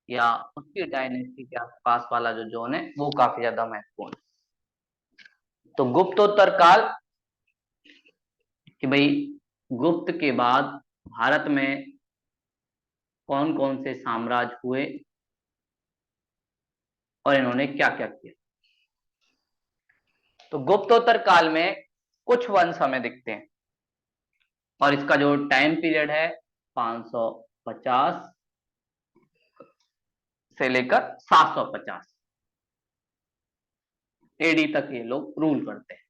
या उसकी डायनेस्टी के आसपास वाला जो जोन है वो काफी ज्यादा महत्वपूर्ण है। तो गुप्तोत्तर काल कि भाई गुप्त के बाद भारत में कौन कौन से साम्राज्य हुए और इन्होंने क्या क्या किया। तो गुप्तोत्तर काल में कुछ वंश हमें दिखते हैं और इसका जो टाइम पीरियड है 550 से लेकर 750 एडी तक ये लोग रूल करते हैं।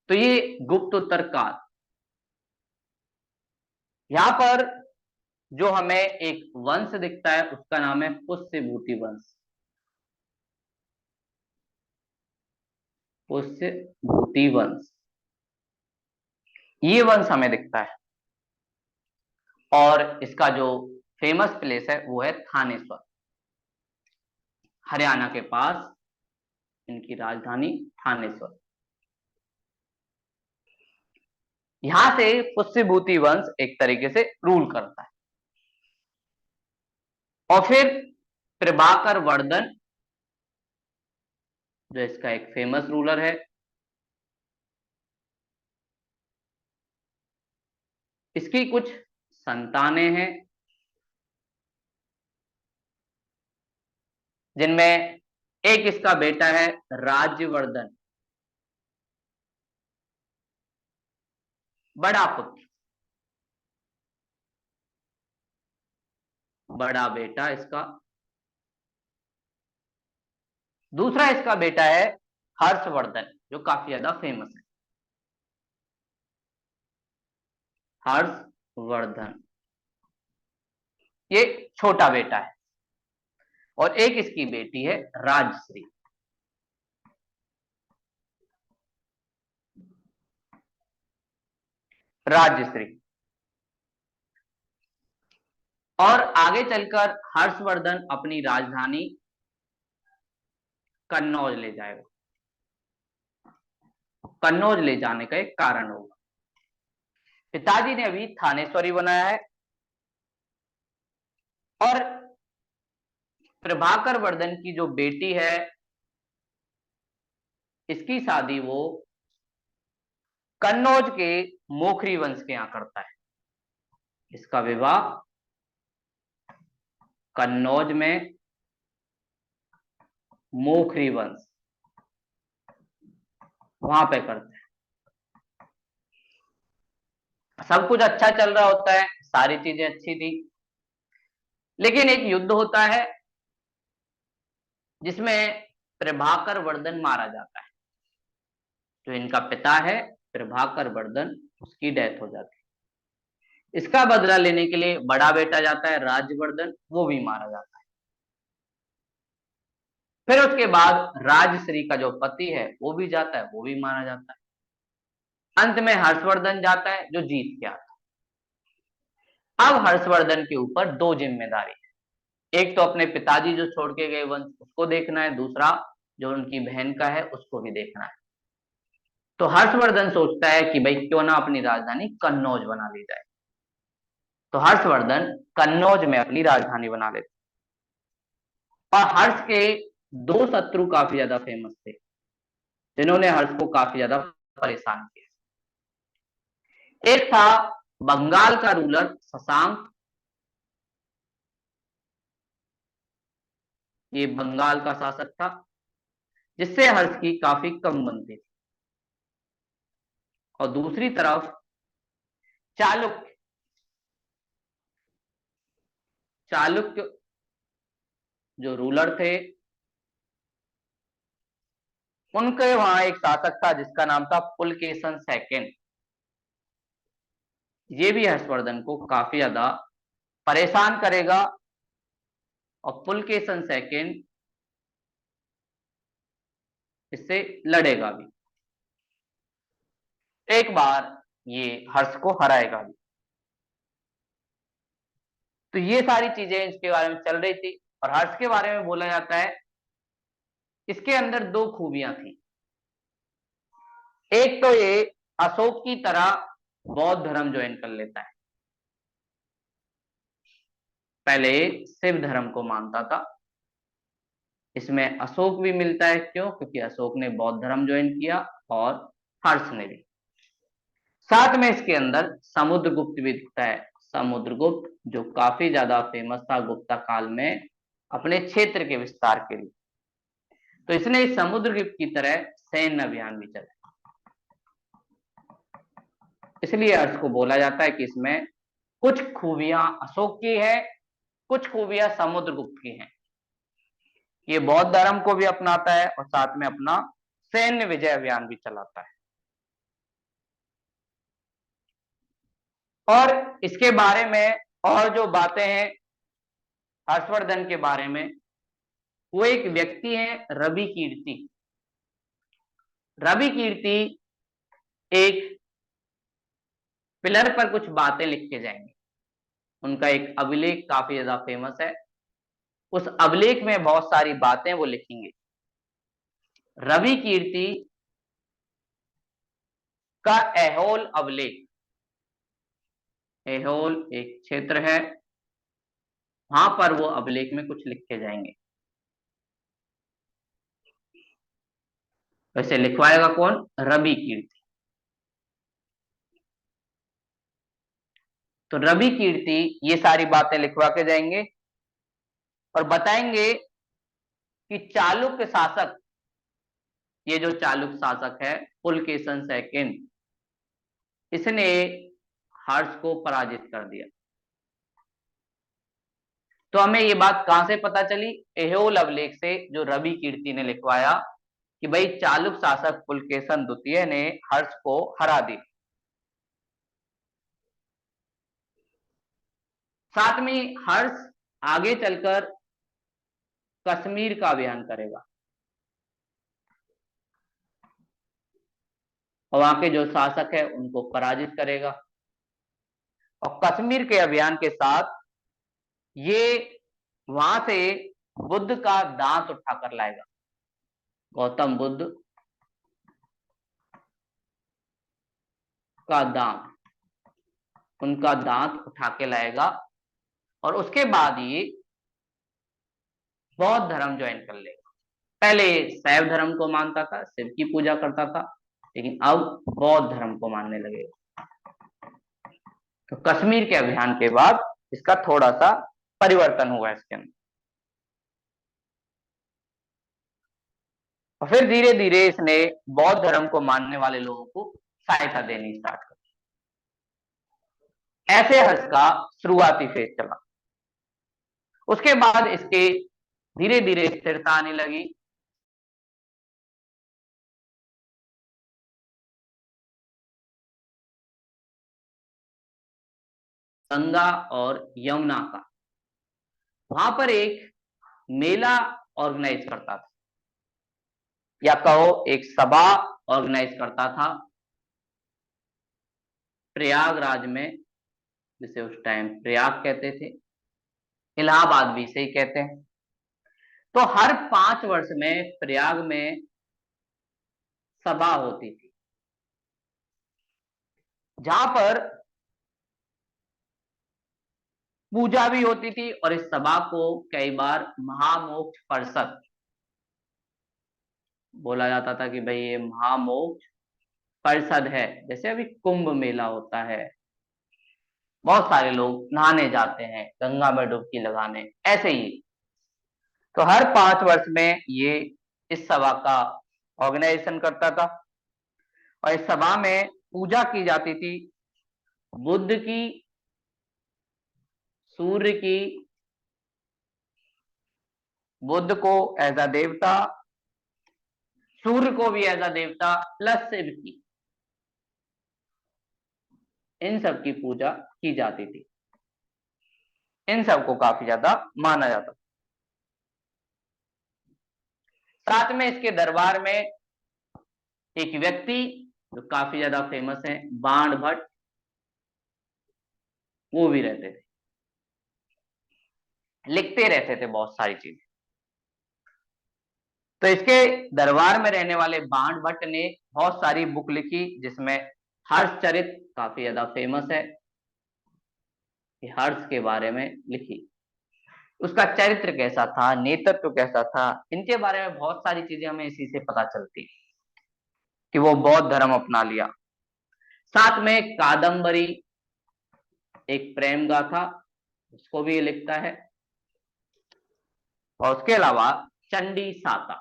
तो ये गुप्तोत्तर काल, यहां पर जो हमें एक वंश दिखता है उसका नाम है पुष्यभूति वंश। पुष्यभूति वंश, ये वंश हमें दिखता है और इसका जो फेमस प्लेस है वो है थानेश्वर, हरियाणा के पास इनकी राजधानी थानेश्वर। यहां से पुष्यभूति वंश एक तरीके से रूल करता है। और फिर प्रभाकर वर्धन जो इसका एक फेमस रूलर है, इसकी कुछ संतानें हैं जिनमें एक इसका बेटा है राज्यवर्धन, बड़ा पुत्र, बड़ा बेटा इसका। दूसरा इसका बेटा है हर्षवर्धन जो काफी ज्यादा फेमस है, हर्षवर्धन ये छोटा बेटा है। और एक इसकी बेटी है राजश्री। राजश्री और आगे चलकर हर्षवर्धन अपनी राजधानी कन्नौज ले जाएगा। कन्नौज ले जाने का एक कारण होगा, पिताजी ने अभी थानेश्वरी बनाया है और प्रभाकर वर्धन की जो बेटी है इसकी शादी वो कन्नौज के मोखरी वंश के यहां करता है। इसका विवाह कन्नौज में मोखरी वंश वहां पे करते हैं। सब कुछ अच्छा चल रहा होता है, सारी चीजें अच्छी थी, लेकिन एक युद्ध होता है जिसमें प्रभाकर वर्धन मारा जाता है। जो इनका पिता है प्रभाकर वर्धन, उसकी डेथ हो जाती है। इसका बदला लेने के लिए बड़ा बेटा जाता है राज्यवर्धन, वो भी मारा जाता है। फिर उसके बाद राजश्री का जो पति है वो भी जाता है, वो भी मारा जाता है। अंत में हर्षवर्धन जाता है जो जीत के आता है। अब हर्षवर्धन के ऊपर दो जिम्मेदारी है, एक तो अपने पिताजी जो छोड़ के गए वंश उसको देखना है, दूसरा जो उनकी बहन का है उसको भी देखना है। तो हर्षवर्धन सोचता है कि भाई क्यों ना अपनी राजधानी कन्नौज बना ली जाए। तो हर्षवर्धन कन्नौज में अपनी राजधानी बना लेते। और हर्ष के दो शत्रु काफी ज्यादा फेमस थे जिन्होंने हर्ष को काफी ज्यादा परेशान किया। एक था बंगाल का रूलर शशांक, ये बंगाल का शासक था जिससे हर्ष की काफी कम बनती थी। और दूसरी तरफ चालुक्य, चालुक्य जो रूलर थे, उनके वहां एक शासक था जिसका नाम था पुलकेशन सेकंड। ये भी हर्षवर्धन को काफी ज्यादा परेशान करेगा और पुलकेशन सेकंड इससे लड़ेगा भी, एक बार ये हर्ष को हराएगा भी। तो ये सारी चीजें इसके बारे में चल रही थी। और हर्ष के बारे में बोला जाता है इसके अंदर दो खूबियां थी। एक तो ये अशोक की तरह बौद्ध धर्म ज्वाइन कर लेता है। पहले शिव धर्म को मानता था। इसमें अशोक भी मिलता है, क्यों? क्योंकि अशोक ने बौद्ध धर्म ज्वाइन किया और हर्ष ने भी। साथ में इसके अंदर समुद्रगुप्त भी दिखता है। समुद्रगुप्त जो काफी ज्यादा फेमस था गुप्ता काल में अपने क्षेत्र के विस्तार के लिए। तो इसने समुद्रगुप्त की तरह सैन्य अभियान भी चलाया, इसलिए हर्ष को बोला जाता है कि इसमें कुछ खूबियां अशोक की है, कुछ खूबियां समुद्रगुप्त की हैं। ये बौद्ध धर्म को भी अपनाता है और साथ में अपना सैन्य विजय अभियान भी चलाता है। और इसके बारे में और जो बातें हैं हर्षवर्धन के बारे में, वो एक व्यक्ति है रवि कीर्ति। रवि कीर्ति एक पिलर पर कुछ बातें लिख के जाएंगे। उनका एक अभिलेख काफी ज्यादा फेमस है। उस अभिलेख में बहुत सारी बातें वो लिखेंगे। रवि कीर्ति का ऐहोल अभिलेख, ऐहोल एक क्षेत्र है, वहां पर वो अभिलेख में कुछ लिख के जाएंगे। वैसे लिखवाएगा कौन? रवि कीर्ति। तो रवि कीर्ति ये सारी बातें लिखवा के जाएंगे और बताएंगे कि चालुक्य शासक, ये जो चालुक्य शासक है पुलकेशन सेकंड, इसने हर्ष को पराजित कर दिया। तो हमें ये बात कहां से पता चली? ऐहोल अभिलेख से, जो रवि कीर्ति ने लिखवाया कि भाई चालुक्य शासक पुलकेशन द्वितीय ने हर्ष को हरा दी। साथ में हर्ष आगे चलकर कश्मीर का अभियान करेगा और वहां के जो शासक है उनको पराजित करेगा। और कश्मीर के अभियान के साथ ये वहां से बुद्ध का दांत उठाकर लाएगा। गौतम बुद्ध का दांत, उनका दांत उठा के लाएगा और उसके बाद ये बौद्ध धर्म ज्वाइन कर लेगा। पहले शैव धर्म को मानता था, शिव की पूजा करता था, लेकिन अब बौद्ध धर्म को मानने लगेगा। तो कश्मीर के अभियान के बाद इसका थोड़ा सा परिवर्तन हुआ इसके अंदर। और फिर धीरे धीरे इसने बौद्ध धर्म को मानने वाले लोगों को सहायता देनी स्टार्ट कर दी। ऐसे हर्ष का शुरुआती फेज चला। उसके बाद इसके धीरे धीरे स्थिरता आने लगी। गंगा और यमुना का, वहां पर एक मेला ऑर्गेनाइज करता था, या कहो एक सभा ऑर्गेनाइज करता था प्रयागराज में, जिसे उस टाइम प्रयाग कहते थे, इलाहाबाद भी इसे ही कहते हैं। तो हर 5 वर्ष में प्रयाग में सभा होती थी, जहां पर पूजा भी होती थी और इस सभा को कई बार महामोक्ष परिषद बोला जाता था कि भाई ये महामोक्ष परिषद है। जैसे अभी कुंभ मेला होता है, बहुत सारे लोग नहाने जाते हैं, गंगा में डुबकी लगाने, ऐसे ही। तो हर 5 वर्ष में ये इस सभा का ऑर्गेनाइजेशन करता था और इस सभा में पूजा की जाती थी बुद्ध की, सूर्य की, बुद्ध को एज अ देवता, सूर्य को भी एज अ देवता, प्लस शिव की, इन सब की पूजा की जाती थी। इन सब को काफी ज्यादा माना जाता था। साथ में इसके दरबार में एक व्यक्ति जो काफी ज्यादा फेमस है, बाण भट्ट, वो भी रहते थे, लिखते रहते थे बहुत सारी चीजें। तो इसके दरबार में रहने वाले बाण भट्ट ने बहुत सारी बुक लिखी, जिसमें हर्षचरित काफी ज्यादा फेमस है, कि हर्ष के बारे में लिखी। उसका चरित्र कैसा था, नेतृत्व कैसा था, इनके बारे में बहुत सारी चीजें हमें इसी से पता चलती कि वो बौद्ध धर्म अपना लिया। साथ में कादम्बरी एक प्रेम गाथा, उसको भी ये लिखता है। और उसके अलावा चंडी साता,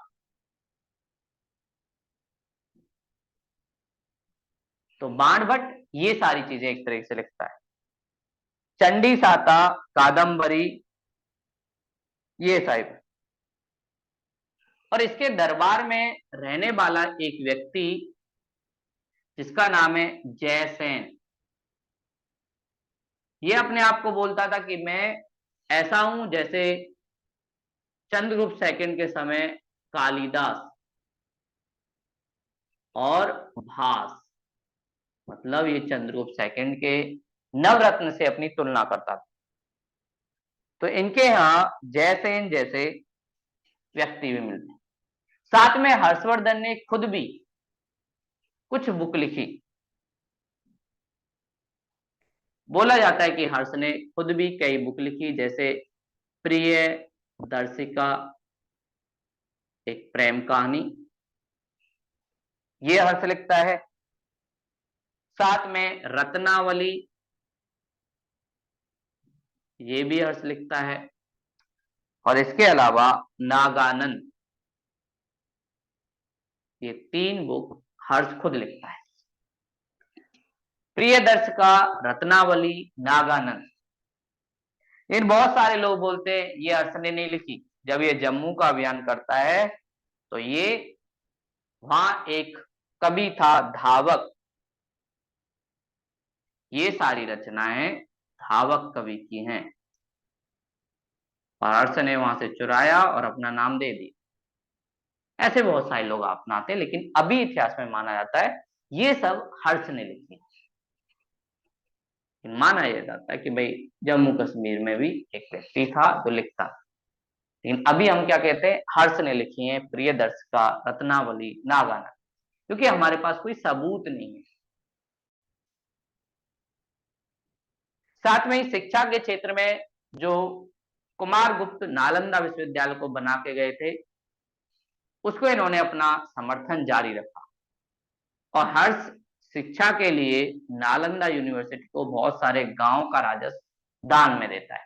तो बाण भट्ट ये सारी चीजें एक तरीके से लिखता है। चंडी साता, कादम्बरी, ये साहिब। और इसके दरबार में रहने वाला एक व्यक्ति जिसका नाम है जयसेन, ये अपने आप को बोलता था कि मैं ऐसा हूं जैसे चंद्रगुप्त सेकंड के समय कालिदास और भास, मतलब ये चंद्रगुप्त सेकंड के नवरत्न से अपनी तुलना करता था। तो इनके यहाँ जयसेन जैसे व्यक्ति भी मिलते हैं। साथ में हर्षवर्धन ने खुद भी कुछ बुक लिखी। बोला जाता है कि हर्ष ने खुद भी कई बुक लिखी, जैसे प्रिय दर्शिका एक प्रेम कहानी, ये हर्ष लिखता है। साथ में रत्नावली, ये भी हर्ष लिखता है। और इसके अलावा नागानंद, ये 3 बुक हर्ष खुद लिखता है। प्रिय दर्शिका, रत्नावली, नागानंद, इन बहुत सारे लोग बोलते हैं ये हर्ष ने नहीं लिखी। जब ये जम्मू का अभियान करता है तो ये वहां एक कवि था धावक, ये सारी रचनाएं धावक कवि की हैं, और हर्ष ने वहां से चुराया और अपना नाम दे दिया। ऐसे बहुत सारे लोग अपनाते हैं, लेकिन अभी इतिहास में माना जाता है ये सब हर्ष ने लिखी। माना यह जाता है कि भाई जम्मू कश्मीर में भी एक व्यक्ति था जो लिखता था, लेकिन अभी हम क्या कहते हैं, हर्ष ने लिखी है प्रिय दर्शिका, रत्नावली, नागानंद, क्योंकि हमारे पास कोई सबूत नहीं है। साथ में ही शिक्षा के क्षेत्र में जो कुमार गुप्त नालंदा विश्वविद्यालय को बना के गए थे, उसको इन्होंने अपना समर्थन जारी रखा। और हर्ष शिक्षा के लिए नालंदा यूनिवर्सिटी को बहुत सारे गांव का राजस्व दान में देता है।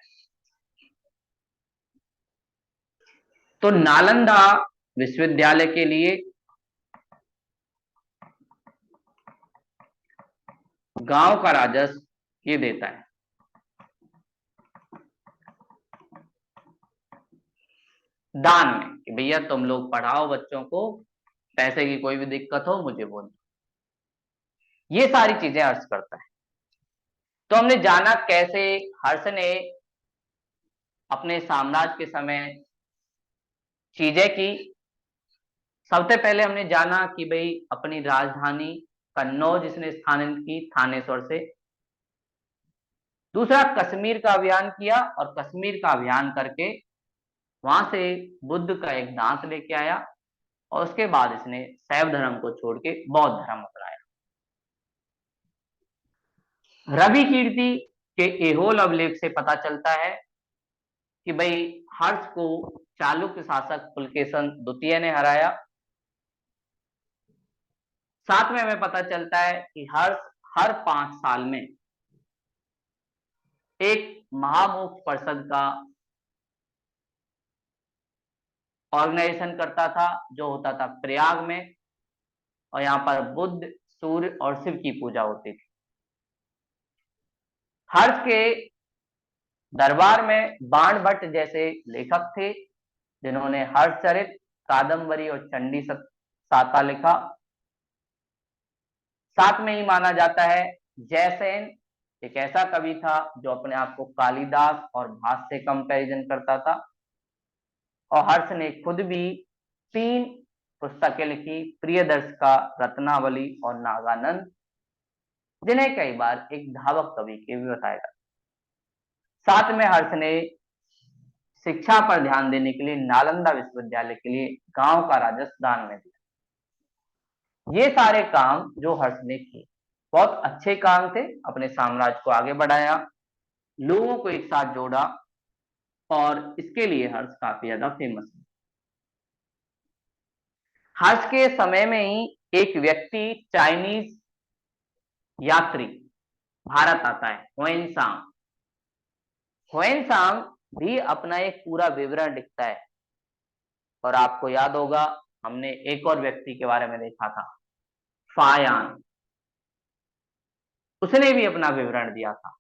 तो नालंदा विश्वविद्यालय के लिए गांव का राजस्व ये देता है। दान में कि भैया तुम लोग पढ़ाओ बच्चों को, पैसे की कोई भी दिक्कत हो मुझे बोलो। ये सारी चीजें हर्ष करता है। तो हमने जाना कैसे हर्ष ने अपने साम्राज्य के समय चीजें की। सबसे पहले हमने जाना कि भाई अपनी राजधानी कन्नौज इसने स्थानांतरित की थानेश्वर से। दूसरा कश्मीर का अभियान किया, और कश्मीर का अभियान करके वहां से बुद्ध का एक दांत लेके आया, और उसके बाद इसने शैव धर्म को छोड़ के बौद्ध धर्म अपनाया। रवि कीर्ति के एहोल अभिलेख से पता चलता है कि भाई हर्ष को चालुक्य शासक पुलकेशन द्वितीय ने हराया। साथ में हमें पता चलता है कि हर्ष हर 5 साल में एक महामोक्ष परिषद का ऑर्गेनाइजेशन करता था, जो होता था प्रयाग में, और यहाँ पर बुद्ध, सूर्य और शिव की पूजा होती थी। हर्ष के दरबार में बाण भट्ट जैसे लेखक थे जिन्होंने हर्षचरित, कादम्बरी और चंडी साता लिखा। साथ में ही माना जाता है जयसेन एक ऐसा कवि था जो अपने आप को कालिदास और भास से कंपैरिजन करता था। और हर्ष ने खुद भी 3 पुस्तकें लिखी, प्रियदर्शिका, रत्नावली और नागानंद, जिन्हें कई बार एक धावक कवि के भी बताया जाता। साथ में हर्ष ने शिक्षा पर ध्यान देने के लिए नालंदा विश्वविद्यालय के लिए गांव का राजस्व दान में दिया। ये सारे काम जो हर्ष ने किए बहुत अच्छे काम थे, अपने साम्राज्य को आगे बढ़ाया, लोगों को एक साथ जोड़ा, और इसके लिए हर्ष काफी ज्यादा फेमस है। हर्ष के समय में ही एक व्यक्ति, चाइनीज यात्री भारत आता है, ह्वेनसांग। ह्वेनसांग भी अपना एक पूरा विवरण लिखता है। और आपको याद होगा, हमने एक और व्यक्ति के बारे में देखा था, फायान। उसने भी अपना विवरण दिया था,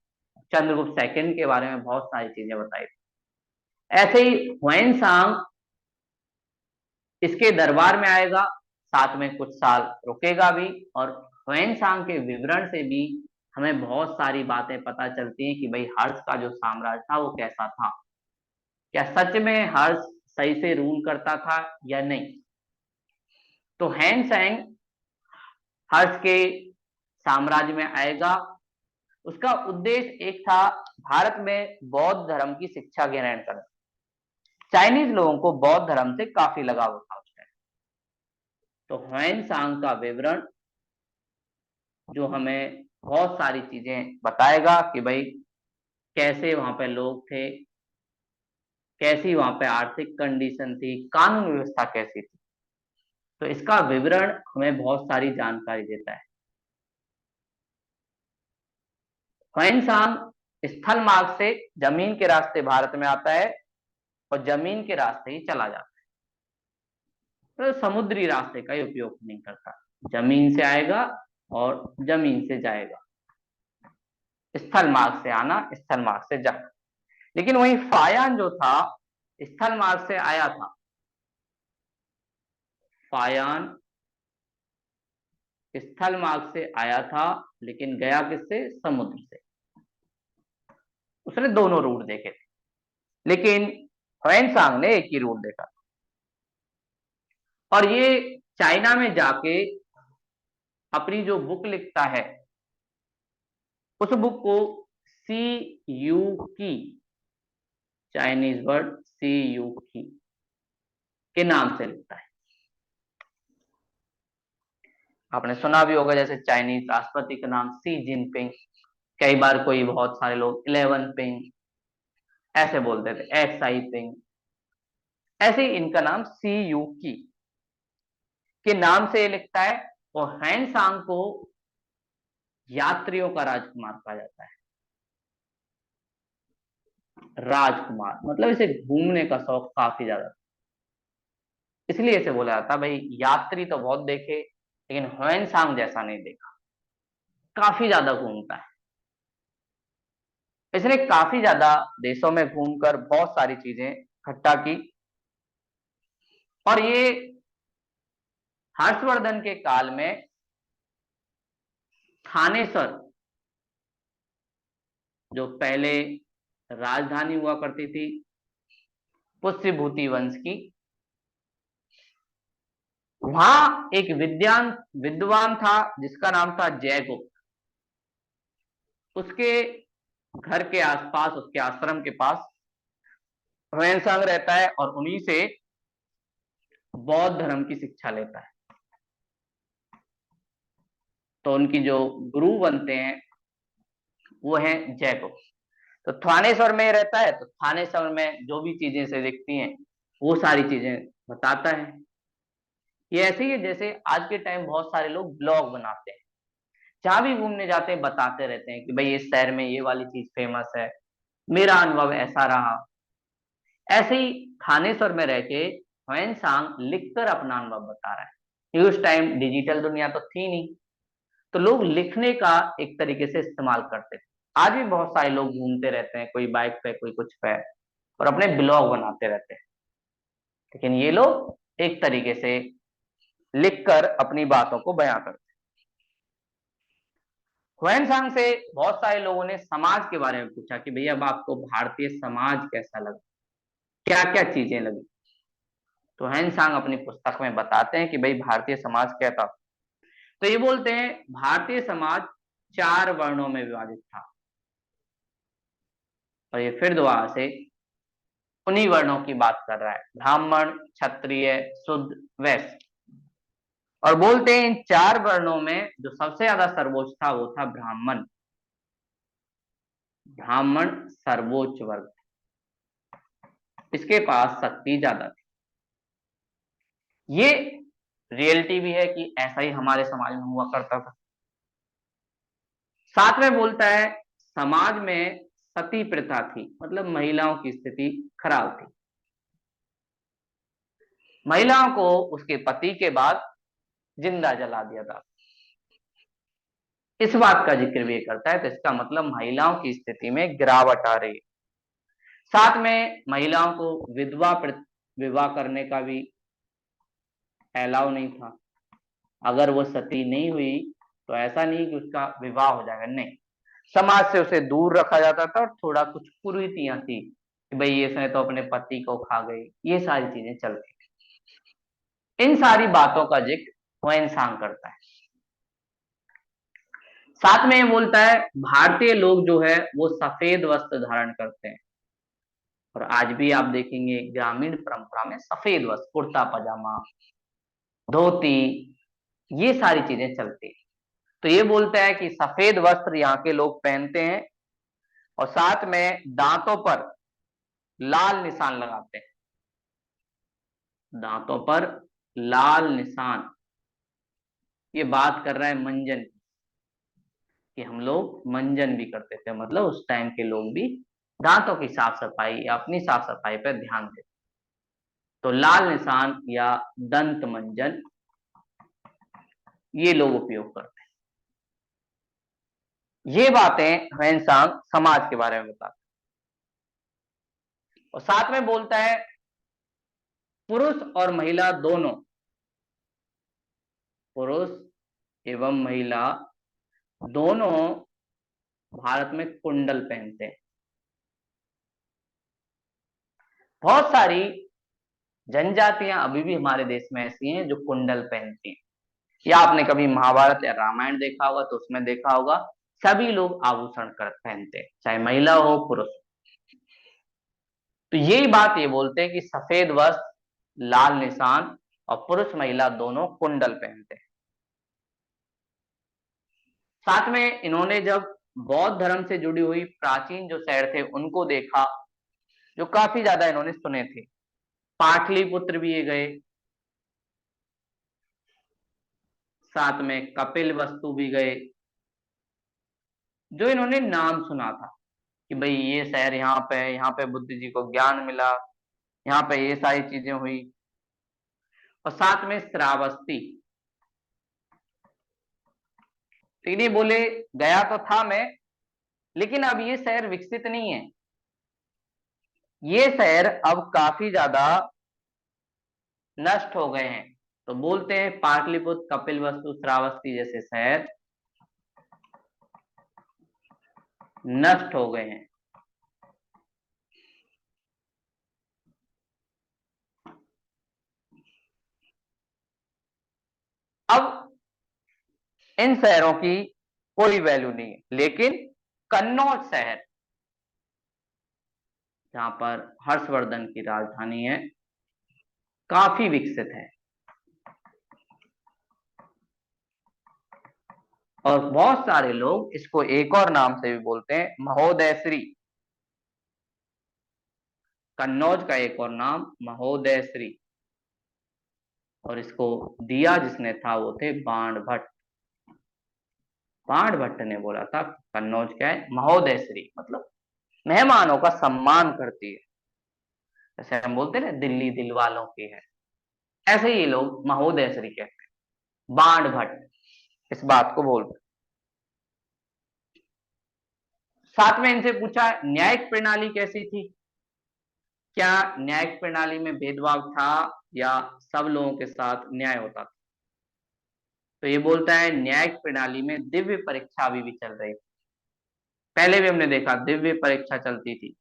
चंद्रगुप्त सेकंड के बारे में बहुत सारी चीजें बताई थी। ऐसे ही ह्वेनसांग इसके दरबार में आएगा, साथ में कुछ साल रुकेगा भी। और ह्वेनसांग के विवरण से भी हमें बहुत सारी बातें पता चलती हैं कि भाई हर्ष का जो साम्राज्य था वो कैसा था, क्या सच में हर्ष सही से रूल करता था या नहीं। तो ह्वेनसांग हर्ष के साम्राज्य में आएगा। उसका उद्देश्य एक था, भारत में बौद्ध धर्म की शिक्षा ग्रहण करना। चाइनीज लोगों को बौद्ध धर्म से काफी लगाव था उस टाइम। तो ह्वेनसांग का विवरण जो हमें बहुत सारी चीजें बताएगा कि भाई कैसे वहां पे लोग थे, कैसी वहां पे आर्थिक कंडीशन थी, कानून व्यवस्था कैसी थी। तो इसका विवरण हमें बहुत सारी जानकारी देता है। ह्वेनसांग स्थल मार्ग से जमीन के रास्ते भारत में आता है और जमीन के रास्ते ही चला जाता है। तो समुद्री रास्ते का ही उपयोग नहीं करता, जमीन से आएगा और जमीन से जाएगा, स्थल मार्ग से आना, स्थल मार्ग से जाना। लेकिन वही फायान जो था, स्थल मार्ग से आया था। फायान स्थल मार्ग से आया था, लेकिन गया किससे? समुद्र से। उसने दोनों रूट देखे थे, लेकिन ह्वेनसांग ने एक ही रूट देखा। और ये चाइना में जाके अपनी जो बुक लिखता है, उस बुक को सी यू की, चाइनीज वर्ड सी यू की के नाम से लिखता है। आपने सुना भी होगा, जैसे चाइनीज राष्ट्रपति का नाम सी जिनपिंग, कई बार कोई बहुत सारे लोग 11 पिंग ऐसे बोलते थे, एक्स आई पिंग। ऐसे ही इनका नाम सी यू की के नाम से लिखता है। और ह्वेनसांग को यात्रियों का राजकुमार कहा जाता है। राजकुमार मतलब इसे घूमने का शौक काफी ज्यादा, इसलिए इसे बोला जाता है भाई यात्री तो बहुत देखे, लेकिन ह्वेनसांग जैसा नहीं देखा, काफी ज्यादा घूमता है। इसने काफी ज्यादा देशों में घूमकर बहुत सारी चीजें इकट्ठा की। और ये हर्षवर्धन के काल में थानेसर, जो पहले राजधानी हुआ करती थी पुष्यभूति वंश की, वहां एक विद्वान था जिसका नाम था जयगुप्त। उसके घर के आसपास, उसके आश्रम के पास ह्वेनसांग रहता है और उन्हीं से बौद्ध धर्म की शिक्षा लेता है। तो उनकी जो गुरु बनते हैं वो है जयगुप्त। तो थानेश्वर में रहता है, तो थानेश्वर में जो भी चीजें से दिखती हैं वो सारी चीजें बताता है। ये ऐसे ही है जैसे आज के टाइम बहुत सारे लोग ब्लॉग बनाते हैं, जहां भी घूमने जाते हैं बताते रहते हैं कि भाई इस शहर में ये वाली चीज फेमस है, मेरा अनुभव ऐसा रहा। ऐसे ही थानेश्वर में रह के ह्वेनसांग लिखकर अपना अनुभव बता रहा है। उस टाइम डिजिटल दुनिया तो थी नहीं, तो लोग लिखने का एक तरीके से इस्तेमाल करते थे। आज भी बहुत सारे लोग घूमते रहते हैं, कोई बाइक पे, कोई कुछ पे, और अपने ब्लॉग बनाते रहते हैं। लेकिन ये लोग एक तरीके से लिखकर अपनी बातों को बयां करते हैं। ह्वेनसांग से बहुत सारे लोगों ने समाज के बारे में पूछा कि भैया अब आपको भारतीय समाज कैसा लगा, क्या क्या चीजें लगी। तो ह्वेनसांग अपनी पुस्तक में बताते हैं कि भाई भारतीय समाज क्या था। तो ये बोलते हैं भारतीय समाज 4 वर्णों में विभाजित था। और ये फिर दोबारा से उन्हीं वर्णों की बात कर रहा है, ब्राह्मण, क्षत्रिय, शूद्र, वैश्य। और बोलते हैं इन 4 वर्णों में जो सबसे ज्यादा सर्वोच्च था वो था ब्राह्मण। ब्राह्मण सर्वोच्च वर्ग। इसके पास शक्ति ज्यादा थी। ये रियलिटी भी है कि ऐसा ही हमारे समाज में हुआ करता था। साथ में बोलता है समाज में सती प्रथा थी, मतलब महिलाओं की स्थिति खराब थी। महिलाओं को उसके पति के बाद जिंदा जला दिया था। इस बात का जिक्र भी करता है, तो इसका मतलब महिलाओं की स्थिति में गिरावट आ रही है। साथ में महिलाओं को विवाह करने का भी अलाउ नहीं था। अगर वो सती नहीं हुई तो ऐसा नहीं कि उसका विवाह हो जाएगा, नहीं, समाज से उसे दूर रखा जाता था। और थोड़ा कुछ कुरीतियां थी कि भाई इसने तो अपने पति को खा गई, ये सारी चीजें चलती थी। इन सारी बातों का जिक्र वह इंसान करता है। साथ में ये बोलता है भारतीय लोग जो है वो सफेद वस्त्र धारण करते हैं। और आज भी आप देखेंगे ग्रामीण परंपरा में सफेद वस्त्र, कुर्ता पजामा, धोती, ये सारी चीजें चलती है। तो ये बोलता है कि सफेद वस्त्र यहाँ के लोग पहनते हैं और साथ में दांतों पर लाल निशान लगाते हैं। दांतों पर लाल निशान, ये बात कर रहा है मंजन की, कि हम लोग मंजन भी करते थे, मतलब उस टाइम के लोग भी दांतों की साफ सफाई या अपनी साफ सफाई पर ध्यान देते। तो लाल निशान या दंत मंजन ये लोग उपयोग करते हैं। ये बातें हमें इंसान समाज के बारे में बताता है। और साथ में बोलता है पुरुष और महिला दोनों, पुरुष एवं महिला दोनों भारत में कुंडल पहनते हैं। बहुत सारी जनजातियां अभी भी हमारे देश में ऐसी हैं जो कुंडल पहनती हैं। या आपने कभी महाभारत या रामायण देखा होगा तो उसमें देखा होगा सभी लोग आभूषण कर पहनते हैं, चाहे महिला हो पुरुष। तो यही बात ये बोलते हैं कि सफेद वस्त्र, लाल निशान, और पुरुष महिला दोनों कुंडल पहनते हैं। साथ में इन्होंने जब बौद्ध धर्म से जुड़ी हुई प्राचीन जो शहर थे उनको देखा, जो काफी ज्यादा इन्होंने सुने थे। पाटलिपुत्र भी ये गए, साथ में कपिल वस्तु भी गए, जो इन्होंने नाम सुना था कि भाई ये शहर यहाँ पे बुद्ध जी को ज्ञान मिला, यहाँ पे ये सारी चीजें हुई। और साथ में श्रावस्ती, तो इन्हें बोले गया तो था मैं, लेकिन अब ये शहर विकसित नहीं है। ये शहर अब काफी ज्यादा नष्ट हो गए हैं। तो बोलते हैं पाटलिपुत्र, कपिलवस्तु, श्रावस्ती जैसे शहर नष्ट हो गए हैं। अब इन शहरों की कोई वैल्यू नहीं है, लेकिन कन्नौज शहर, जहां पर हर्षवर्धन की राजधानी है, काफी विकसित है। और बहुत सारे लोग इसको एक और नाम से भी बोलते हैं, महोदयश्री। कन्नौज का एक और नाम महोदयश्री। और इसको दिया जिसने था वो थे बाण भट्ट। बाण भट्ट ने बोला था कन्नौज क्या है, महोदयश्री, मतलब मेहमानों का सम्मान करती है। जैसे हम बोलते हैं ना दिल्ली दिल वालों की है, ऐसे ही लोग महोदयश्री कहते हैं। बाण भट्ट इस बात को बोलते। साथ में इनसे पूछा न्यायिक प्रणाली कैसी थी, क्या न्यायिक प्रणाली में भेदभाव था या सब लोगों के साथ न्याय होता था। तो ये बोलता है न्यायिक प्रणाली में दिव्य परीक्षा अभी भी चल रही थी। पहले भी हमने देखा दिव्य परीक्षा चलती थी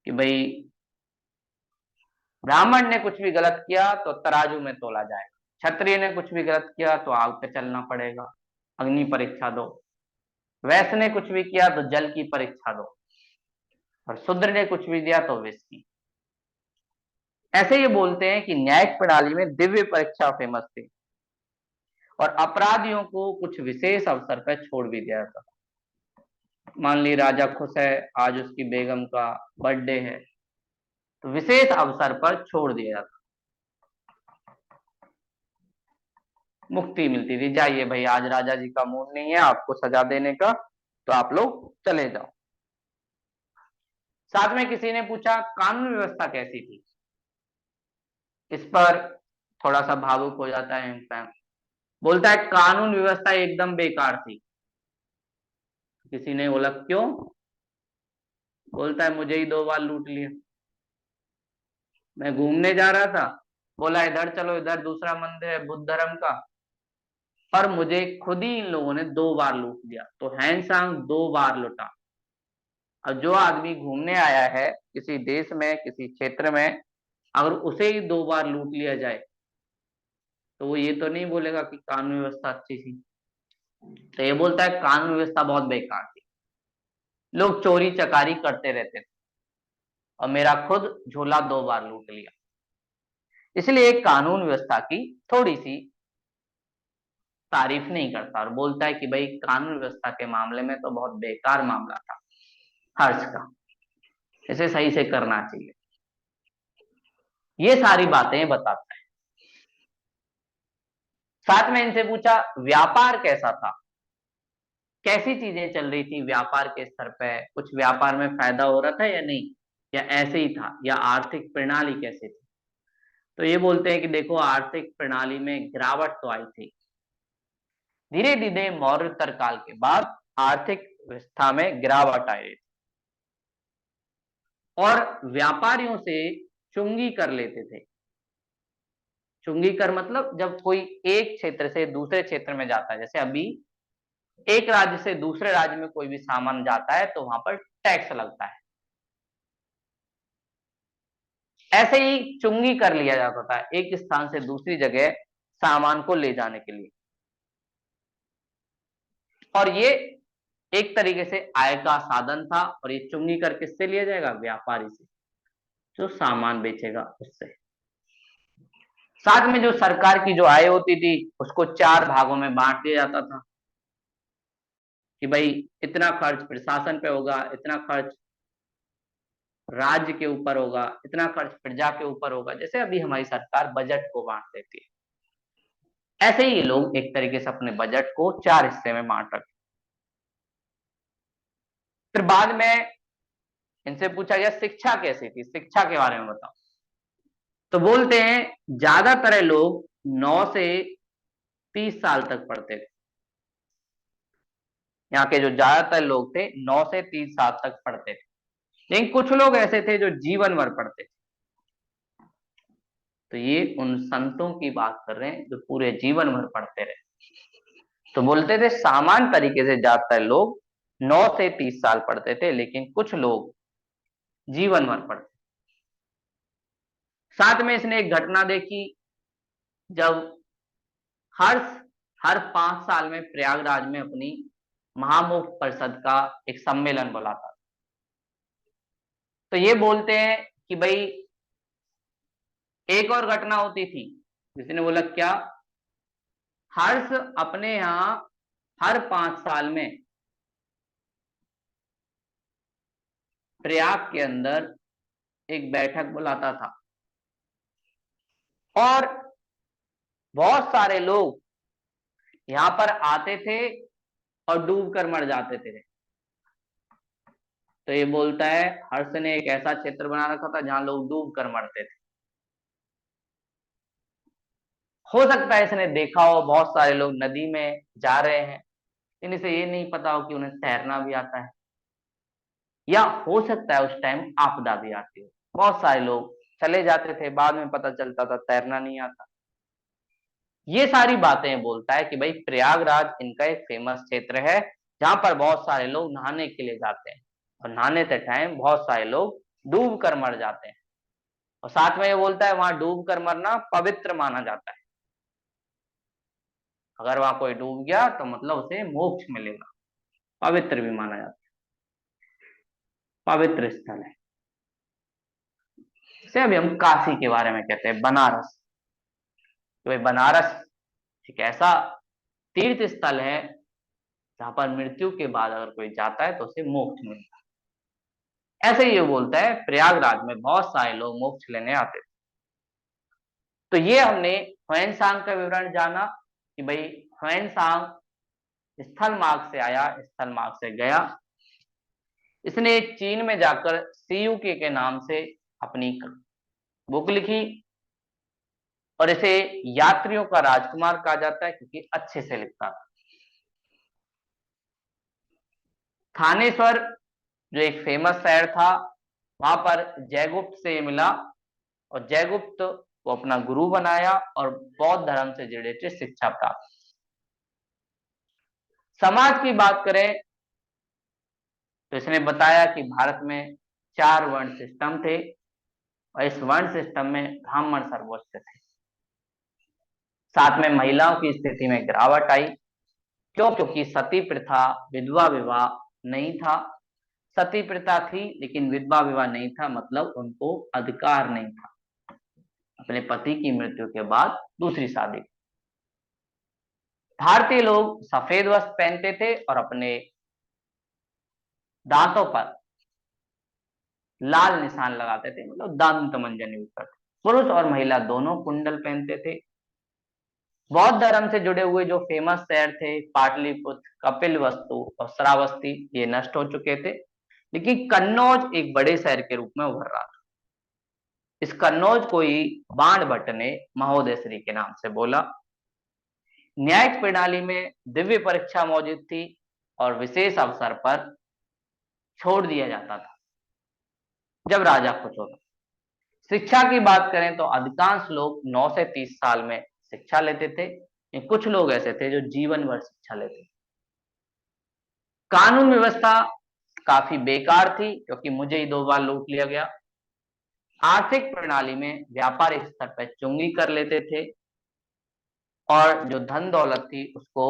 कि भाई ब्राह्मण ने कुछ भी गलत किया तो तराजू में तोला जाएगा, क्षत्रिय ने कुछ भी गलत किया तो आग पे चलना पड़ेगा, अग्नि परीक्षा दो, वैश्य ने कुछ भी किया तो जल की परीक्षा दो, और शूद्र ने कुछ भी दिया तो विष की। ऐसे ये बोलते हैं कि न्यायिक प्रणाली में दिव्य परीक्षा फेमस थी और अपराधियों को कुछ विशेष अवसर पर छोड़ भी दिया जाता। मान ली राजा खुश है, आज उसकी बेगम का बर्थडे है, तो विशेष अवसर पर छोड़ दिया जाता, मुक्ति मिलती थी, जाइए भाई आज राजा जी का मूड नहीं है आपको सजा देने का, तो आप लोग चले जाओ। साथ में किसी ने पूछा कानून व्यवस्था कैसी थी, इस पर थोड़ा सा भावुक हो जाता है इंसान, बोलता है कानून व्यवस्था एकदम बेकार थी। किसी ने बोला क्यों, बोलता है मुझे ही 2 बार लूट लिया, मैं घूमने जा रहा था, बोला इधर चलो, इधर दूसरा मंदिर है बुद्ध धर्म का, और मुझे खुद ही इन लोगों ने 2 बार लूट लिया, तो हैंडसांग 2 बार लुटा। अब जो आदमी घूमने आया है किसी देश में किसी क्षेत्र में, अगर उसे ही 2 बार लूट लिया जाए तो वो ये तो नहीं बोलेगा कि कानून व्यवस्था अच्छी थी। तो ये बोलता है कानून व्यवस्था बहुत बेकार थी, लोग चोरी चकारी करते रहते थे और मेरा खुद झोला 2 बार लूट लिया। इसलिए कानून व्यवस्था की थोड़ी सी तारीफ नहीं करता और बोलता है कि भाई कानून व्यवस्था के मामले में तो बहुत बेकार मामला था हर्ष का, इसे सही से करना चाहिए। ये सारी बातें बताता है। साथ में इनसे पूछा व्यापार कैसा था, कैसी चीजें चल रही थी व्यापार के स्तर पे, कुछ व्यापार में फायदा हो रहा था या नहीं, या ऐसे ही था, या आर्थिक प्रणाली कैसे थी। तो ये बोलते हैं कि देखो आर्थिक प्रणाली में गिरावट तो आई थी, धीरे धीरे मौर्योत्तर काल के बाद आर्थिक व्यवस्था में गिरावट आई और व्यापारियों से चुंगी कर लेते थे। चुंगी कर मतलब जब कोई एक क्षेत्र से दूसरे क्षेत्र में जाता है, जैसे अभी एक राज्य से दूसरे राज्य में कोई भी सामान जाता है तो वहां पर टैक्स लगता है, ऐसे ही चुंगी कर लिया जाता था एक स्थान से दूसरी जगह सामान को ले जाने के लिए। और ये एक तरीके से आय का साधन था, और ये चुंगी कर किससे लिया जाएगा, व्यापारी से, जो सामान बेचेगा उससे। साथ में जो सरकार की जो आय होती थी उसको 4 भागों में बांट दिया जाता था कि भाई इतना खर्च प्रशासन पे होगा, इतना खर्च राज्य के ऊपर होगा, इतना खर्च प्रजा के ऊपर होगा, जैसे अभी हमारी सरकार बजट को बांट देती है, ऐसे ही ये लोग एक तरीके से अपने बजट को 4 हिस्से में बांट रखते। फिर बाद में इनसे पूछा गया शिक्षा कैसी थी, शिक्षा के बारे में बताओ। तो बोलते हैं ज्यादातर लोग 9 से 30 साल तक पढ़ते थे, यहाँ के जो ज्यादातर लोग थे 9 से 30 साल तक पढ़ते थे, लेकिन कुछ लोग ऐसे थे जो जीवन भर पढ़ते थे। तो ये उन संतों की बात कर रहे हैं जो पूरे जीवन भर पढ़ते रहे। तो बोलते थे सामान्य तरीके से ज्यादातर लोग 9 से 30 साल पढ़ते थे, लेकिन कुछ लोग जीवन भर पढ़ते। साथ में इसने एक घटना देखी, जब हर हर 5 साल में प्रयागराज में अपनी महामुख परिषद का एक सम्मेलन बुलाता। तो ये बोलते हैं कि भाई एक और घटना होती थी, जिसने बोला क्या, हर्ष अपने यहाँ हर 5 साल में प्रयाग के अंदर एक बैठक बुलाता था और बहुत सारे लोग यहाँ पर आते थे और डूब कर मर जाते थे। तो ये बोलता है हर्ष ने एक ऐसा क्षेत्र बना रखा था जहां लोग डूब कर मरते थे। हो सकता है इसने देखा हो बहुत सारे लोग नदी में जा रहे हैं, लेकिन इसे ये नहीं पता हो कि उन्हें तैरना भी आता है, या हो सकता है उस टाइम आपदा भी आती हो, बहुत सारे लोग चले जाते थे, बाद में पता चलता था तैरना नहीं आता। ये सारी बातें बोलता है कि भाई प्रयागराज इनका एक फेमस क्षेत्र है जहां पर बहुत सारे लोग नहाने के लिए जाते हैं, और नहाने के टाइम बहुत सारे लोग डूब कर मर जाते हैं। और साथ में ये बोलता है वहां डूब कर मरना पवित्र माना जाता है, अगर वहां कोई डूब गया तो मतलब उसे मोक्ष मिलेगा, पवित्र भी माना जाता है, पवित्र स्थल है। इसे अभी हम काशी के बारे में कहते हैं, बनारस। तो भाई बनारस एक ऐसा तीर्थ स्थल है जहां पर मृत्यु के बाद अगर कोई जाता है तो उसे मोक्ष मिलता ऐसे ही ये बोलता है प्रयागराज में बहुत सारे लोग मोक्ष लेने आते थे। तो ये हमने ह्वेनसांग का विवरण जाना कि भाई ह्वेनसांग स्थल मार्ग से आया, स्थल मार्ग से गया। इसने चीन में जाकर सीयूके के नाम से अपनी बुक लिखी और इसे यात्रियों का राजकुमार कहा जाता है क्योंकि अच्छे से लिखता था। थानेश्वर जो एक फेमस शहर था, वहां पर जयगुप्त से मिला और जयगुप्त को अपना गुरु बनाया और बौद्ध धर्म से रिलेटेड शिक्षा प्राप्त। समाज की बात करें तो इसने बताया कि भारत में 4 वर्ण सिस्टम थे और इस वर्ण सिस्टम में ब्राह्मण सर्वोच्च थे। साथ में महिलाओं की स्थिति में गिरावट आई। क्यों? क्योंकि सती प्रथा, विधवा विवाह नहीं था। सती प्रथा थी लेकिन विधवा विवाह नहीं था, मतलब उनको अधिकार नहीं था अपने पति की मृत्यु के बाद दूसरी शादी। भारतीय लोग सफेद वस्त्र पहनते थे और अपने दांतों पर लाल निशान लगाते थे, मतलब दांत मंजन यूज करते। पुरुष और महिला दोनों कुंडल पहनते थे। बौद्ध धर्म से जुड़े हुए जो फेमस शहर थे पाटलिपुत्र, कपिलवस्तु और श्रावस्ती, ये नष्ट हो चुके थे, लेकिन कन्नौज एक बड़े शहर के रूप में उभर रहा था। इस कन्नौज को ही बाण भट्ट ने महोदयश्री के नाम से बोला। न्यायिक प्रणाली में दिव्य परीक्षा मौजूद थी और विशेष अवसर पर छोड़ दिया जाता था जब राजा खुश होता। शिक्षा की बात करें तो अधिकांश लोग 9 से 30 साल में शिक्षा लेते थे। कुछ लोग ऐसे थे जो जीवन भर शिक्षा लेते थे। कानून व्यवस्था काफी बेकार थी क्योंकि मुझे ही 2 बार लूट लिया गया। आर्थिक प्रणाली में व्यापारिक स्तर पर चुंगी कर लेते थे और जो धन दौलत थी उसको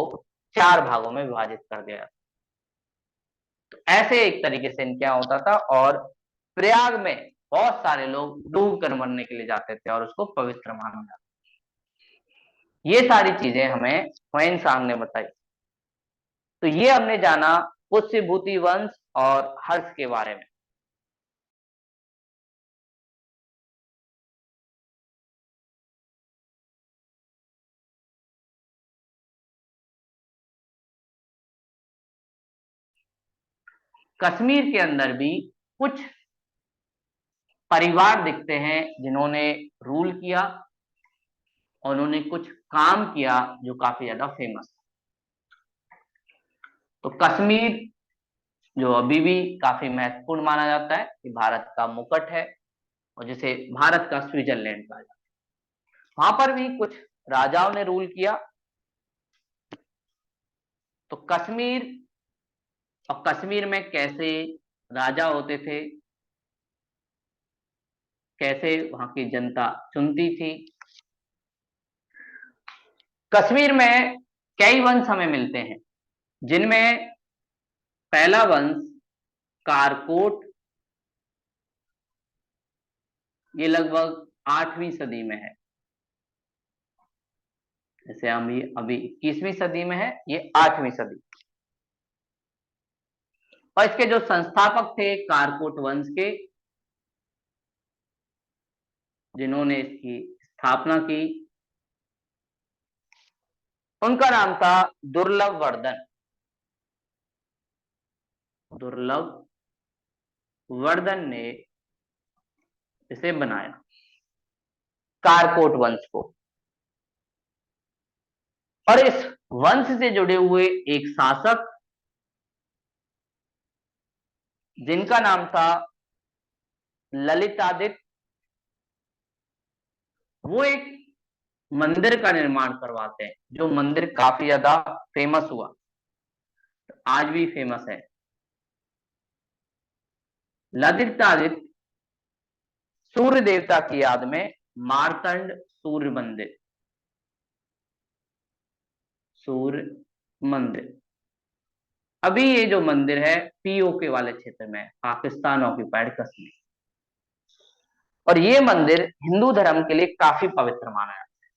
4 भागों में विभाजित कर दिया। तो ऐसे एक तरीके से इनके यहाँ होता था और प्रयाग में बहुत सारे लोग डूब कर मरने के लिए जाते थे और उसको पवित्र माना जाता। ये सारी चीजें हमें ह्वेनसांग ने बताई। तो ये हमने जाना पुष्यभूति वंश और हर्ष के बारे में। कश्मीर के अंदर भी कुछ परिवार दिखते हैं जिन्होंने रूल किया और उन्होंने कुछ काम किया जो काफी ज्यादा फेमस। तो कश्मीर जो अभी भी काफी महत्वपूर्ण माना जाता है कि भारत का मुकुट है और जिसे भारत का स्विट्जरलैंड कहा जाता है, वहां पर भी कुछ राजाओं ने रूल किया। तो कश्मीर और कश्मीर में कैसे राजा होते थे, कैसे वहां की जनता चुनती थी। कश्मीर में कई वंश हमें मिलते हैं जिनमें पहला वंश कारकोट, ये लगभग 8वीं सदी में है। जैसे हम अभी 21वीं सदी में है, ये 8वीं सदी। और इसके जो संस्थापक थे कारकोट वंश के, जिन्होंने इसकी स्थापना की, उनका नाम था दुर्लभ वर्धन। दुर्लभ वर्धन ने इसे बनाया, कारकोट वंश को। और इस वंश से जुड़े हुए एक शासक जिनका नाम था ललितादित्य, वो एक मंदिर का निर्माण करवाते हैं जो मंदिर काफी ज्यादा फेमस हुआ, आज भी फेमस है। ललितादित्य सूर्य देवता की याद में मार्तंड सूर्य मंदिर, सूर्य मंदिर, अभी ये जो मंदिर है पीओके वाले क्षेत्र में, पाकिस्तान ऑक्यूपाइड कश्मीर। और ये मंदिर हिंदू धर्म के लिए काफी पवित्र माना जाता है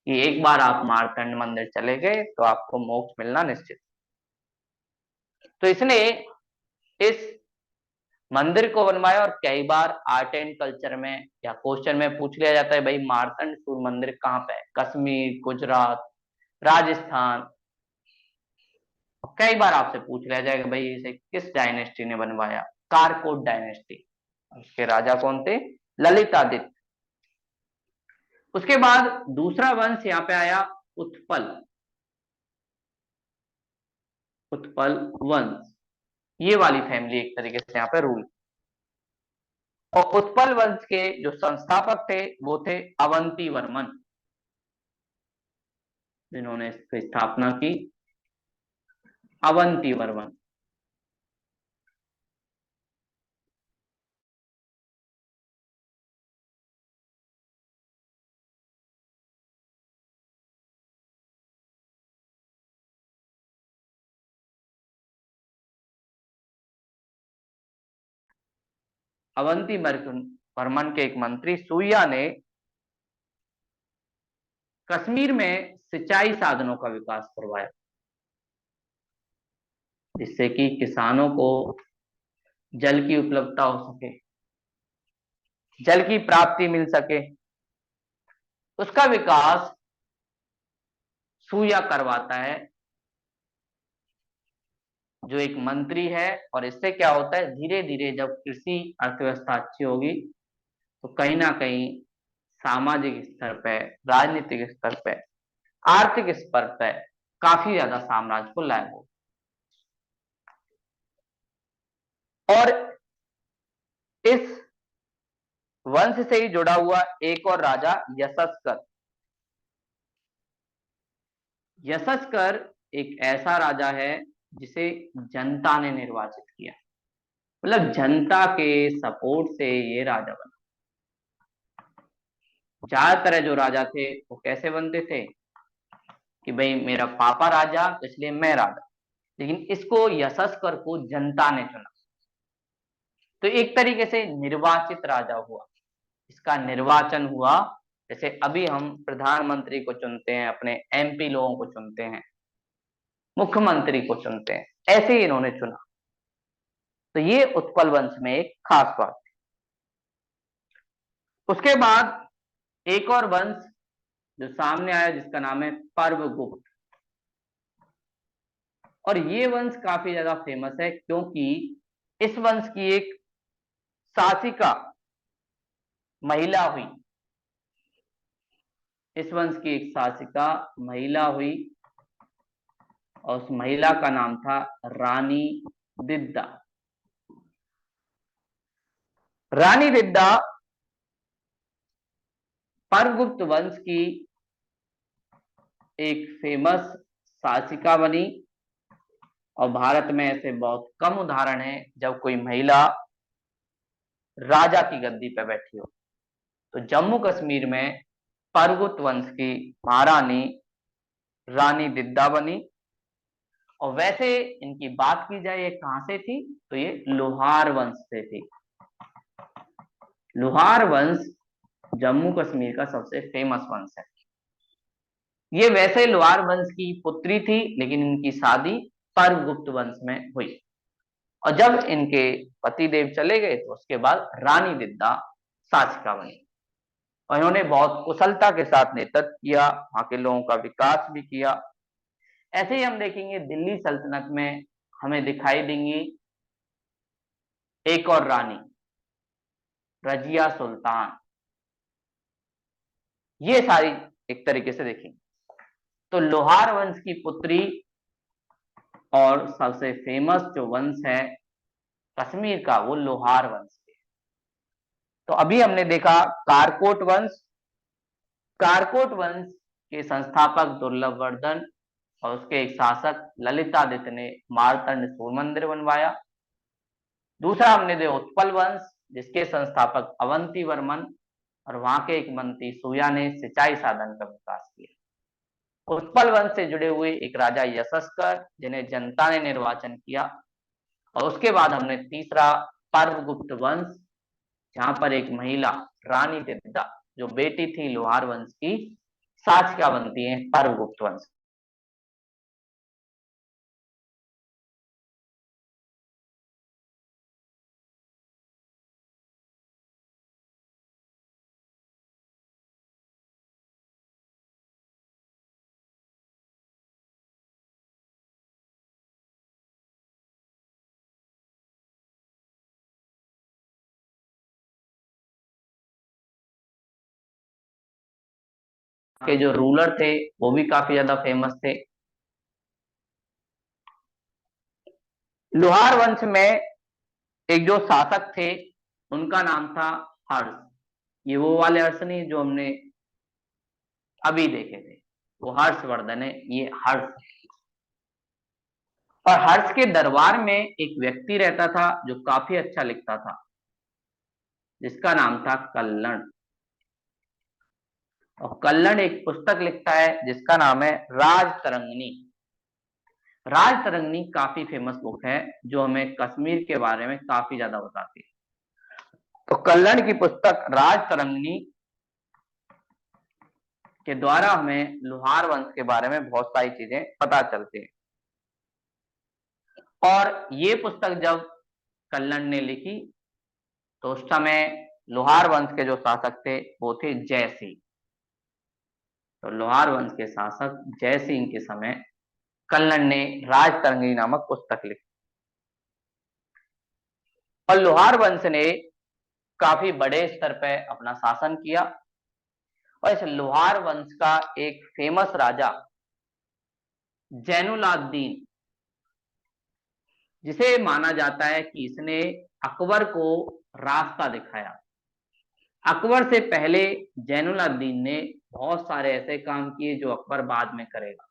कि एक बार आप मार्तंड मंदिर चले गए तो आपको मोक्ष मिलना निश्चित। तो इसने इस मंदिर को बनवाया। और कई बार आर्ट एंड कल्चर में या क्वेश्चन में पूछ लिया जाता है भाई मार्तंड सूर्य मंदिर कहाँ पे है, कश्मीर, गुजरात, राजस्थान। कई बार आपसे पूछ लिया जाएगा भाई इसे किस डायनेस्टी ने बनवाया, कारकोट डायनेस्टी। उसके राजा कौन थे, ललितादित्य। उसके बाद दूसरा वंश यहाँ पे आया, उत्पल। उत्पल वंश, ये वाली फैमिली एक तरीके से यहाँ पे रूल। और उत्पल वंश के जो संस्थापक थे वो थे अवंती वर्मन, जिन्होंने इसकी स्थापना की, अवंती वर्मन। अवंती वर्मन के एक मंत्री सूया ने कश्मीर में सिंचाई साधनों का विकास करवाया, जिससे कि किसानों को जल की उपलब्धता हो सके, जल की प्राप्ति मिल सके। उसका विकास सूया करवाता है, जो एक मंत्री है। और इससे क्या होता है, धीरे धीरे जब कृषि अर्थव्यवस्था अच्छी होगी तो कहीं ना कहीं सामाजिक स्तर पे, राजनीतिक स्तर पे, आर्थिक स्तर पे काफी ज्यादा साम्राज्य को लाभ हो। और इस वंश से ही जुड़ा हुआ एक और राजा यशस्कर। यशस्कर एक ऐसा राजा है जिसे जनता ने निर्वाचित किया, मतलब जनता के सपोर्ट से ये राजा बना। ज्यादातर जो राजा थे वो कैसे बनते थे कि भाई मेरा पापा राजा तो इसलिए मैं राजा, लेकिन इसको यशस्कर को जनता ने चुना, तो एक तरीके से निर्वाचित राजा हुआ। इसका निर्वाचन हुआ, जैसे अभी हम प्रधानमंत्री को चुनते हैं, अपने एमपी लोगों को चुनते हैं, मुख्यमंत्री को चुनते हैं, ऐसे ही इन्होंने चुना। तो ये उत्पल वंश में एक खास बात। उसके बाद एक और वंश जो सामने आया जिसका नाम है पर्वगुप्त। और ये वंश काफी ज्यादा फेमस है क्योंकि इस वंश की एक शासिका महिला हुई। इस वंश की एक शासिका महिला हुई और उस महिला का नाम था रानी दिद्दा। रानी दिद्दा पर्वगुप्त वंश की एक फेमस शासिका बनी। और भारत में ऐसे बहुत कम उदाहरण हैं जब कोई महिला राजा की गद्दी पर बैठी हो। तो जम्मू कश्मीर में पर्वगुप्त वंश की महारानी रानी दिद्दा बनी। और वैसे इनकी बात की जाए ये कहां से थी, तो ये लोहार वंश से थी। लोहार वंश जम्मू कश्मीर का सबसे फेमस वंश है। ये वैसे लोहार वंश की पुत्री थी, लेकिन इनकी शादी पर्वगुप्त वंश में हुई। और जब इनके पति देव चले गए तो उसके बाद रानी दिद्दा शासिका बनी। और इन्होंने बहुत कुशलता के साथ नेतृत्व किया, वहां के लोगों का विकास भी किया। ऐसे ही हम देखेंगे दिल्ली सल्तनत में हमें दिखाई देंगी एक और रानी, रजिया सुल्तान। ये सारी एक तरीके से देखेंगे। तो लोहार वंश की पुत्री और सबसे फेमस जो वंश है कश्मीर का, वो लोहार वंश है। तो अभी हमने देखा कारकोट वंश। कारकोट वंश के संस्थापक दुर्लभवर्धन और उसके एक शासक ललितादित्य ने मारतंड सूर्य मंदिर बनवाया। दूसरा हमने देखा उत्पल वंश, जिसके संस्थापक अवंती वर्मन और वहां के एक मंत्री सूया ने सिंचाई साधन का विकास किया। उत्पल वंश से जुड़े हुए एक राजा यशस्कर, जिन्हें जनता ने निर्वाचन किया। और उसके बाद हमने तीसरा पर्वगुप्त वंश, जहां पर एक महिला रानी दिद्दा जो बेटी थी लोहार वंश की, शासिका बनती है पर्वगुप्त वंश। के जो रूलर थे वो भी काफी ज्यादा फेमस थे। लोहार वंश में एक जो शासक थे उनका नाम था हर्ष। ये वो वाले हर्ष नहीं जो हमने अभी देखे थे, वो हर्षवर्धन है, ये हर्ष। और हर्ष के दरबार में एक व्यक्ति रहता था जो काफी अच्छा लिखता था, जिसका नाम था कल्लण। और कल्लण एक पुस्तक लिखता है जिसका नाम है राजतरंगिणी। राजतरंगिणी काफी फेमस बुक है जो हमें कश्मीर के बारे में काफी ज्यादा बताती है। तो कल्लण की पुस्तक राजतरंगिणी के द्वारा हमें लोहार वंश के बारे में बहुत सारी चीजें पता चलती हैं। और ये पुस्तक जब कल्लण ने लिखी तो उस समय लोहार वंश के जो शासक थे वो थे जयसिंह। तो लोहार वंश के शासक जयसिंह के समय कल्लण ने राजतरंगिणी नामक पुस्तक लिखी। और लोहार वंश ने काफी बड़े स्तर पर अपना शासन किया। और इस लोहार वंश का एक फेमस राजा जैनुलाब्दीन, जिसे माना जाता है कि इसने अकबर को रास्ता दिखाया। अकबर से पहले जैनुलाब्दीन ने बहुत सारे ऐसे काम किए जो अकबर बाद में करेगा।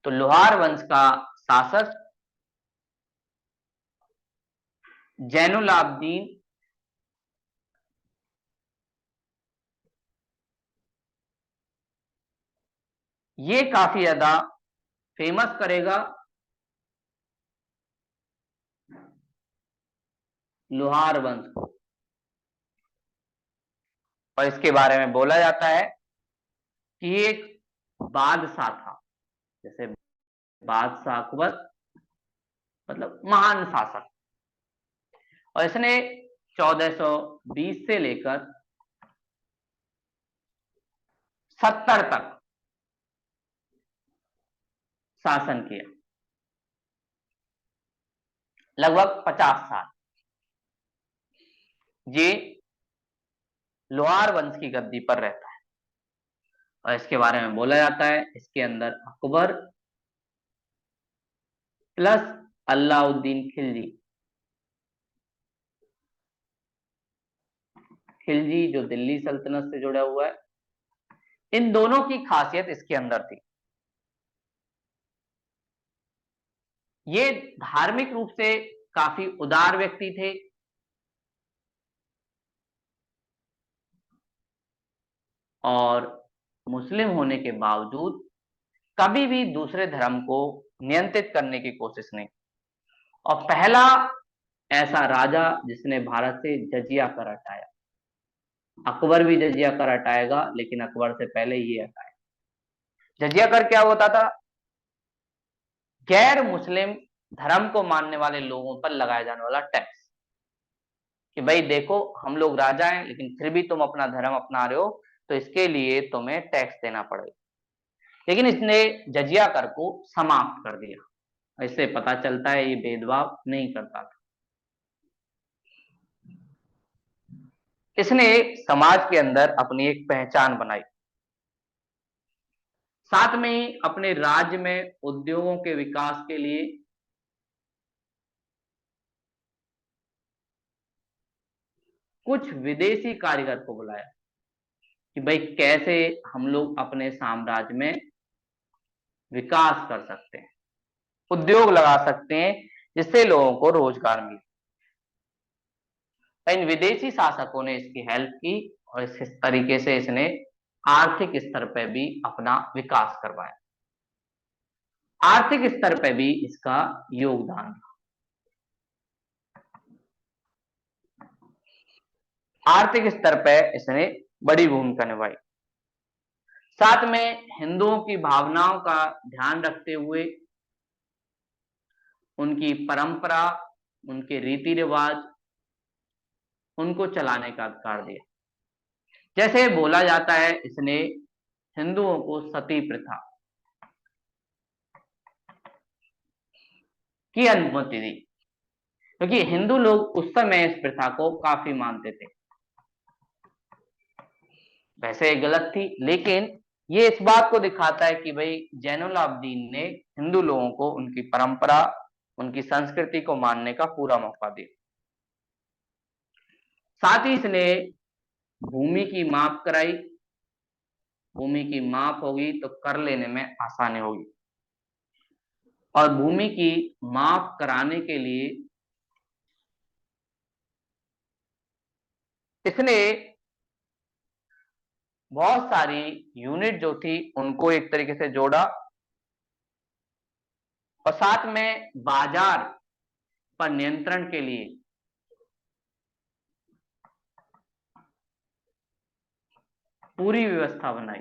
तो लोहार वंश का शासक जैनुलाब्दीन ये काफी ज्यादा फेमस करेगा लोहार वंश को। और इसके बारे में बोला जाता है कि एक बादशाह था, जैसे बादशाह अकबर मतलब महान शासक। और इसने 1420 से लेकर 70 तक शासन किया, लगभग 50 साल। ये लोहार वंश की गद्दी पर रहता है। और इसके बारे में बोला जाता है इसके अंदर अकबर प्लस अलाउद्दीन खिलजी, खिलजी जो दिल्ली सल्तनत से जुड़ा हुआ है, इन दोनों की खासियत इसके अंदर थी। ये धार्मिक रूप से काफी उदार व्यक्ति थे। और मुस्लिम होने के बावजूद कभी भी दूसरे धर्म को नियंत्रित करने की कोशिश नहीं। और पहला ऐसा राजा जिसने भारत से जजिया कर हटाया। अकबर भी जजिया कर हटाएगा लेकिन अकबर से पहले ये हटाया। जजिया कर क्या होता था? गैर मुस्लिम धर्म को मानने वाले लोगों पर लगाया जाने वाला टैक्स, कि भाई देखो हम लोग राजा हैं लेकिन फिर भी तुम अपना धर्म अपना रहे हो तो इसके लिए तुम्हें टैक्स देना पड़ेगा। लेकिन इसने जजिया कर को समाप्त कर दिया। इससे पता चलता है ये भेदभाव नहीं करता था। इसने समाज के अंदर अपनी एक पहचान बनाई। साथ में ही अपने राज्य में उद्योगों के विकास के लिए कुछ विदेशी कारीगर को बुलाया कि भाई कैसे हम लोग अपने साम्राज्य में विकास कर सकते हैं, उद्योग लगा सकते हैं जिससे लोगों को रोजगार मिले। इन विदेशी शासकों ने इसकी हेल्प की और इस तरीके से इसने आर्थिक स्तर पर भी अपना विकास करवाया। आर्थिक स्तर पर भी इसका योगदान। आर्थिक स्तर पर इसने बड़ी भूमिका निभाई। साथ में हिंदुओं की भावनाओं का ध्यान रखते हुए उनकी परंपरा, उनके रीति रिवाज, उनको चलाने का अधिकार दिया। जैसे बोला जाता है इसने हिंदुओं को सती प्रथा की अनुमति दी, क्योंकि हिंदू लोग उस समय इस प्रथा को काफी मानते थे। वैसे ये गलत थी, लेकिन ये इस बात को दिखाता है कि भाई जैनुल आबदीन ने हिंदू लोगों को उनकी परंपरा, उनकी संस्कृति को मानने का पूरा मौका दिया। साथ ही इसने भूमि की माप कराई। भूमि की माप होगी तो कर लेने में आसानी होगी, और भूमि की माप कराने के लिए इसने बहुत सारी यूनिट जो थी उनको एक तरीके से जोड़ा, और साथ में बाजार पर नियंत्रण के लिए पूरी व्यवस्था बनाई।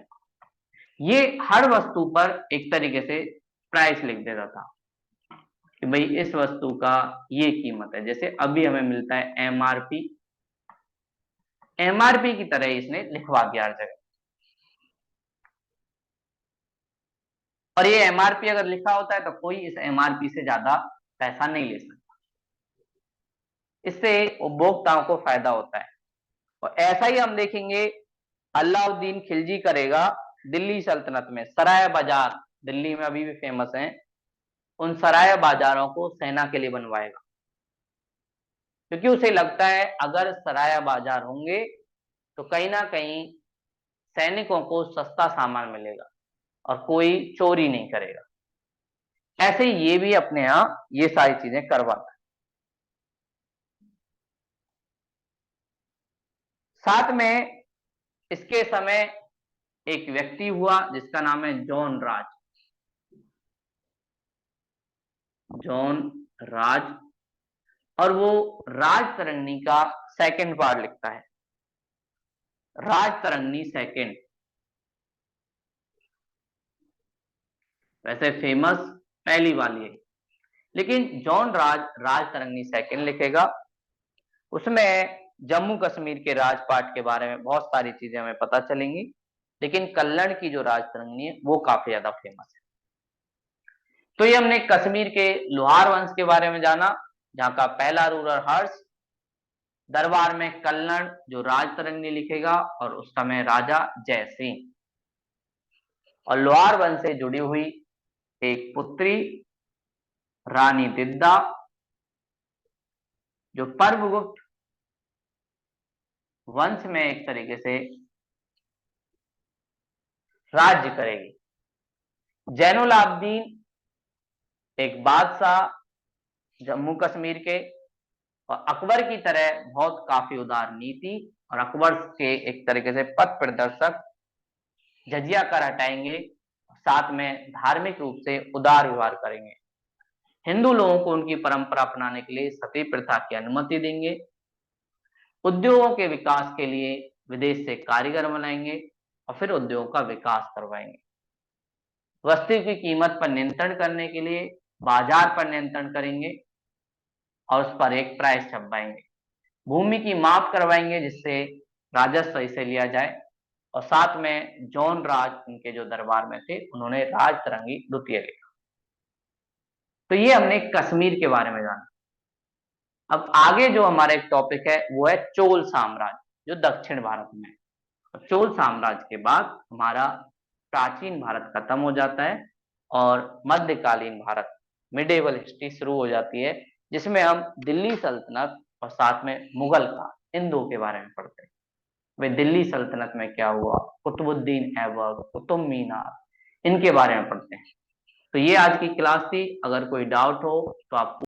ये हर वस्तु पर एक तरीके से प्राइस लिख देता था कि भाई इस वस्तु का ये कीमत है। जैसे अभी हमें मिलता है एमआरपी, एमआरपी की तरह इसने लिखवा दिया हर जगह। और ये एमआरपी अगर लिखा होता है तो कोई इस एमआरपी से ज्यादा पैसा नहीं ले सकता। इससे उपभोक्ताओं को फायदा होता है। और ऐसा ही हम देखेंगे अलाउद्दीन खिलजी करेगा दिल्ली सल्तनत में। सराय बाजार दिल्ली में अभी भी फेमस हैं, उन सराय बाजारों को सेना के लिए बनवाएगा, क्योंकि उसे लगता है अगर सराय बाजार होंगे तो कहीं ना कहीं सैनिकों को सस्ता सामान मिलेगा और कोई चोरी नहीं करेगा। ऐसे ही ये भी अपने यहां ये सारी चीजें करवाता है। साथ में इसके समय एक व्यक्ति हुआ जिसका नाम है जॉन राज। जॉन राज, और वो राज तरंगिणी का सेकंड पार्ट लिखता है, राज तरंगिणी सेकंड। वैसे फेमस पहली वाली है, लेकिन जॉन राज राज तरंगिणी सेकंड लिखेगा। उसमें जम्मू कश्मीर के राजपाट के बारे में बहुत सारी चीजें हमें पता चलेंगी, लेकिन कल्लण की जो राज तरंगिणी है वो काफी ज्यादा फेमस है। तो ये हमने कश्मीर के लोहार वंश के बारे में जाना, जहां का पहला रूलर हर्ष, दरबार में कल्लण जो राज तरंगिणी लिखेगा, और उस समय राजा जय सिंह। और लोहार वंश से जुड़ी हुई एक पुत्री रानी दिद्दा, जो प्रभुगुप्त वंश में एक तरीके से राज्य करेगी। जैनुल आबदीन एक बादशाह जम्मू कश्मीर के, और अकबर की तरह बहुत काफी उदार नीति, और अकबर के एक तरीके से पथ प्रदर्शक जजिया कर हटाएंगे, साथ में धार्मिक रूप से उदार व्यवहार करेंगे। हिंदू लोगों को उनकी परंपरा अपनाने के लिए सती प्रथा की अनुमति देंगे। उद्योगों के विकास के लिए विदेश से कारीगर बनाएंगे, और फिर उद्योगों का विकास करवाएंगे। वस्तु की कीमत पर नियंत्रण करने के लिए बाजार पर नियंत्रण करेंगे, और उस पर एक प्राइस छपवाएंगे। भूमि की माप करवाएंगे जिससे राजस्व सही से लिया जाए। और साथ में जॉन राज उनके जो दरबार में थे, उन्होंने राज तरंगी द्वितीय लिखा। तो ये हमने कश्मीर के बारे में जाना। अब आगे जो हमारा एक टॉपिक है वो है चोल साम्राज्य, जो दक्षिण भारत में है। चोल साम्राज्य के बाद हमारा प्राचीन भारत खत्म हो जाता है, और मध्यकालीन भारत, मिडेवल हिस्ट्री शुरू हो जाती है, जिसमें हम दिल्ली सल्तनत और साथ में मुगल का, इन दो के बारे में पढ़ते हैं। भाई दिल्ली सल्तनत में क्या हुआ, कुतुबुद्दीन ऐबक, कुतुब मीनार, इनके बारे में पढ़ते हैं। तो ये आज की क्लास थी। अगर कोई डाउट हो तो आप